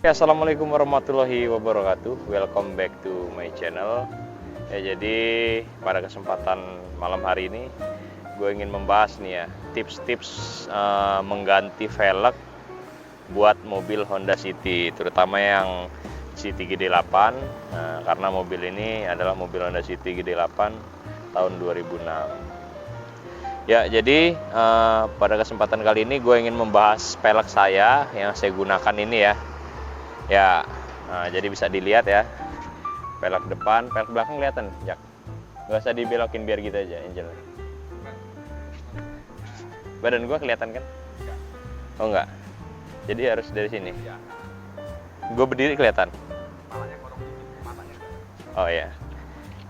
Assalamualaikum warahmatullahi wabarakatuh. Welcome back to my channel. Jadi pada kesempatan malam hari ini gue ingin membahas nih ya tips-tips mengganti velg buat mobil Honda City, terutama yang City GD8, karena mobil ini adalah mobil Honda City GD8 tahun 2006. Ya, jadi pada kesempatan kali ini gue ingin membahas velg saya yang saya gunakan ini ya. Jadi bisa dilihat ya, velg depan, velg belakang kelihatan, Jak. Gak usah dibelokin biar gitu aja, Angel. Badan gua kelihatan kan? Oh enggak. Jadi harus dari sini. Gue berdiri kelihatan. Oh ya.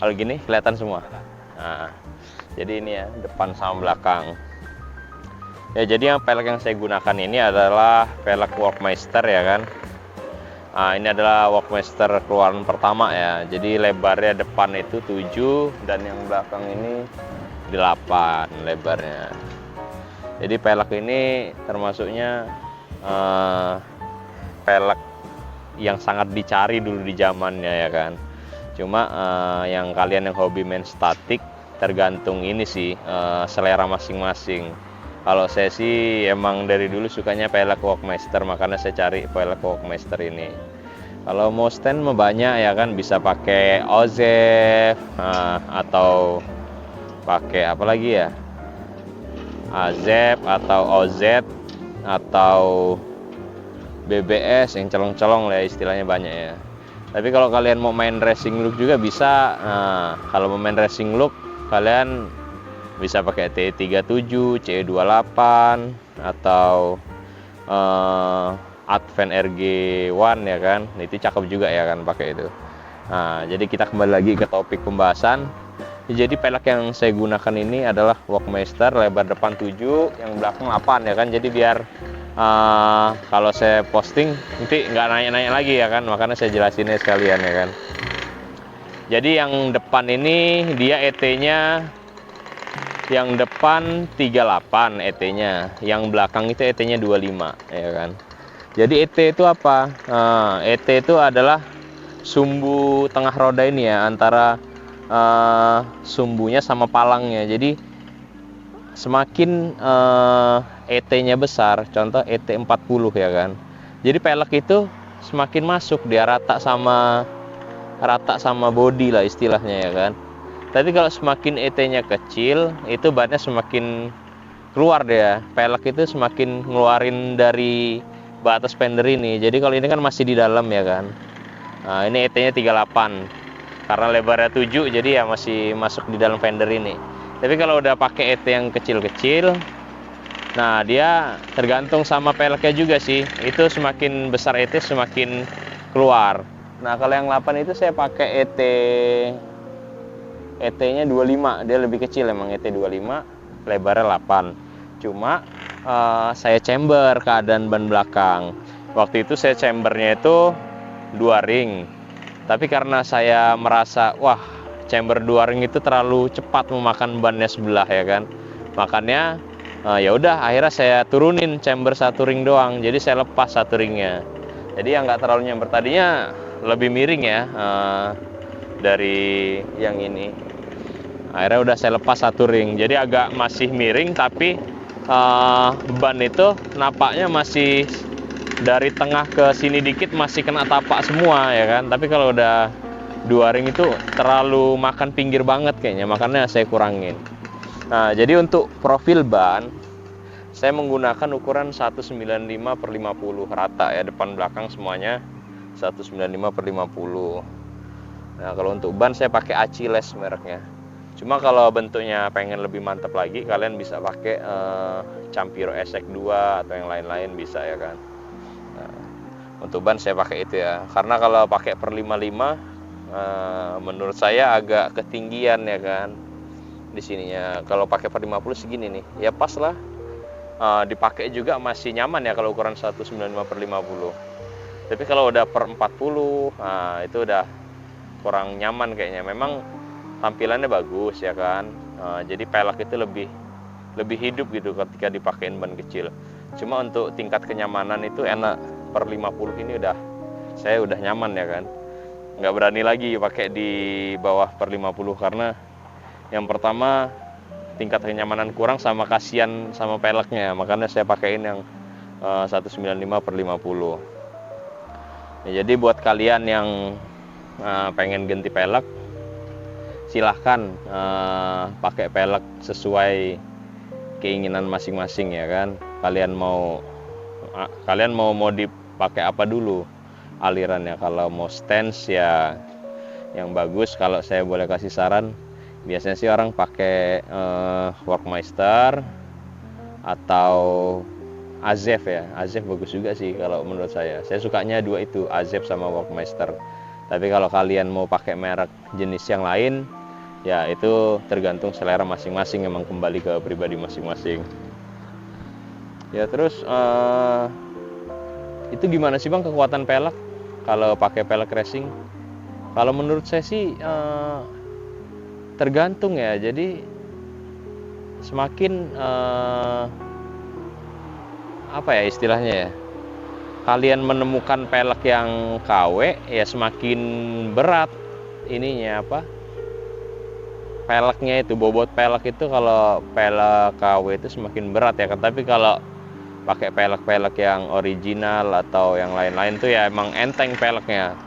Kalau gini kelihatan semua. Nah, jadi ini ya, depan sama belakang. Ya, jadi yang velg yang saya gunakan ini adalah velg Walkmeister ya kan. Ini adalah Walkmeister keluaran pertama ya. Jadi lebarnya depan itu 7 dan yang belakang ini 8 lebarnya. Jadi velg ini termasuknya velg yang sangat dicari dulu di zamannya ya kan. Cuma yang kalian yang hobi main statik tergantung ini sih selera masing-masing. Kalau saya sih emang dari dulu sukanya velg Walkmeister, makanya saya cari velg Walkmeister ini. Kalau mau stand mah banyak ya kan, bisa pakai OZEV atau pakai apa lagi ya, AZEV atau OZ atau BBS yang colong-colong lah istilahnya, banyak ya. Tapi kalau kalian mau main racing look juga bisa. Kalau mau main racing look kalian bisa pakai T37, CE28 atau Advent RG1 ya kan. Itu cakep juga ya kan pakai itu. Jadi kita kembali lagi ke topik pembahasan. Jadi velg yang saya gunakan ini adalah Walkmeister, lebar depan 7, yang belakang 8 ya kan. Jadi biar kalau saya posting nanti nggak nanya-nanya lagi ya kan, makanya saya jelasinnya sekalian ya kan. Jadi yang depan ini dia ET-nya, yang depan 38 ET-nya, yang belakang itu ET-nya 25 ya kan. Jadi ET itu apa? ET itu adalah sumbu tengah roda ini ya, antara sumbunya sama palangnya. Jadi semakin ET-nya besar, contoh ET 40 ya kan. Jadi velg itu semakin masuk, dia rata sama body lah istilahnya ya kan. Tapi kalau semakin ET-nya kecil, itu bannya semakin keluar dia. Velg itu semakin ngeluarin dari batas fender ini. Jadi kalau ini kan masih di dalam ya kan. Ini ET-nya 38. Karena lebarnya 7, jadi ya masih masuk di dalam fender ini. Tapi kalau udah pakai ET yang kecil-kecil, nah dia tergantung sama velgnya juga sih. Itu semakin besar ET semakin keluar. Nah kalau yang 8 itu saya pakai ET-nya 25, dia lebih kecil emang, ET 25, lebarnya 8. Cuma saya chamber keadaan ban belakang. Waktu itu saya chambernya itu 2 ring. Tapi karena saya merasa wah, chamber 2 ring itu terlalu cepat memakan bannya sebelah ya kan. Makanya ya udah akhirnya saya turunin chamber 1 ring doang. Jadi saya lepas 1 ringnya. Jadi yang nggak terlalu nyamber, tadinya lebih miring ya dari yang ini. Akhirnya udah saya lepas 1 ring. Jadi agak masih miring, tapi ban itu napaknya masih dari tengah ke sini dikit masih kena tapak semua ya kan. Tapi kalau udah 2 ring itu terlalu makan pinggir banget kayaknya, makanya saya kurangin. Nah jadi untuk profil ban saya menggunakan ukuran 195/50 rata ya, depan belakang semuanya 195/50. Nah kalau untuk ban saya pakai Achilles mereknya. Cuma kalau bentuknya pengen lebih mantap lagi, kalian bisa pakai Campiro SX2 atau yang lain-lain bisa ya kan. Nah, untuk ban saya pakai itu ya, karena kalau pakai per 55 menurut saya agak ketinggian ya kan di sininya. Kalau pakai per 50 segini nih, ya pas lah. Dipakai juga masih nyaman ya kalau ukuran 195/50. Tapi kalau udah per 40, itu udah kurang nyaman kayaknya. Memang tampilannya bagus ya kan. Jadi velg itu lebih hidup gitu ketika dipakein ban kecil. Cuma untuk tingkat kenyamanan itu enak, per 50 ini udah saya udah nyaman ya kan. Nggak berani lagi pakai di bawah per 50 karena yang pertama tingkat kenyamanan kurang sama kasihan sama peleknya, makanya saya pakaiin yang 195 per 50. Ya, jadi buat kalian yang pengen ganti pelek, silahkan pakai pelek sesuai keinginan masing-masing ya kan. Kalian mau dipakai apa dulu alirannya. Kalau mau stance ya yang bagus, kalau saya boleh kasih saran, biasanya sih orang pakai Workmeister atau Azef ya. Azef bagus juga sih kalau menurut saya. Saya sukanya dua itu, Azef sama Workmeister. Tapi kalau kalian mau pakai merek jenis yang lain, ya itu tergantung selera masing-masing, emang kembali ke pribadi masing-masing. Ya terus itu gimana sih Bang kekuatan pelek kalau pakai pelek racing? Kalau menurut saya sih tergantung ya. Jadi semakin apa ya istilahnya ya, kalian menemukan pelek yang KW ya semakin berat ininya apa, peleknya itu, bobot pelek itu. Kalau pelek KW itu semakin berat ya kan. Tapi kalau pakai pelek-pelek yang original atau yang lain-lain tuh ya emang enteng peleknya,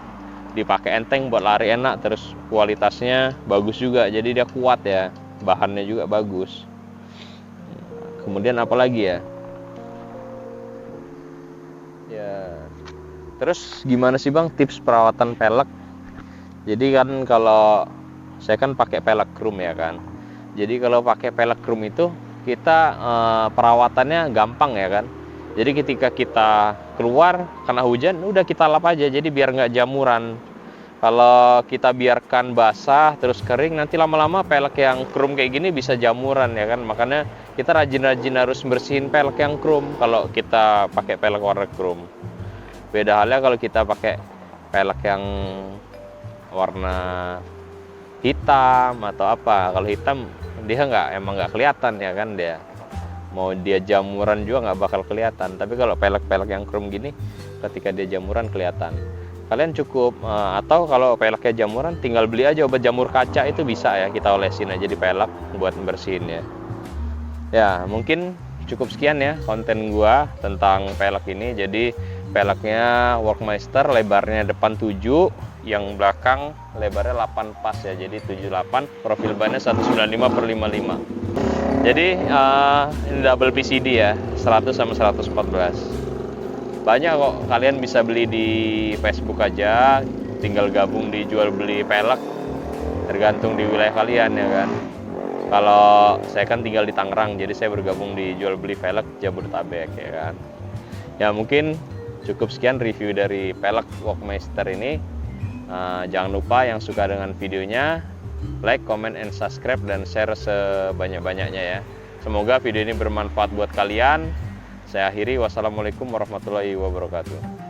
dipakai enteng buat lari enak, terus kualitasnya bagus juga, jadi dia kuat ya, bahannya juga bagus. Kemudian apa lagi ya, terus gimana sih Bang tips perawatan pelek? Jadi kan kalau saya kan pakai pelek chrome ya kan, jadi kalau pakai pelek chrome itu kita perawatannya gampang ya kan. Jadi ketika kita keluar kena hujan, udah kita lap aja, jadi biar nggak jamuran. Kalau kita biarkan basah terus kering, nanti lama-lama pelek yang chrome kayak gini bisa jamuran ya kan. Makanya kita rajin-rajin harus bersihin pelek yang chrome kalau kita pakai pelek warna chrome. Beda halnya kalau kita pakai pelek yang warna hitam atau apa. Kalau hitam dia emang nggak kelihatan ya kan, dia mau dia jamuran juga nggak bakal kelihatan. Tapi kalau pelek-pelek yang chrome gini, ketika dia jamuran kelihatan. Kalian cukup atau kalau peleknya jamuran, tinggal beli aja obat jamur kaca, itu bisa ya, kita olesin aja di pelek buat bersihin ya. Ya mungkin cukup sekian ya konten gua tentang pelek ini. Jadi peleknya Workmeister, lebarnya depan 7, yang belakang lebarnya 8 pas ya, jadi 78, profil bannya 195 per 55. Jadi ini double PCD ya, 100 sama 114. Banyak kok, kalian bisa beli di Facebook aja, tinggal gabung di jual beli pelek, tergantung di wilayah kalian ya kan. Kalau saya kan tinggal di Tangerang, jadi saya bergabung di jual beli pelek Jabodetabek ya kan. Ya mungkin cukup sekian review dari pelek Workmeister ini. Jangan lupa yang suka dengan videonya, like, comment, and subscribe, dan share sebanyak-banyaknya ya. Semoga video ini bermanfaat buat kalian. Saya akhiri, wassalamualaikum warahmatullahi wabarakatuh.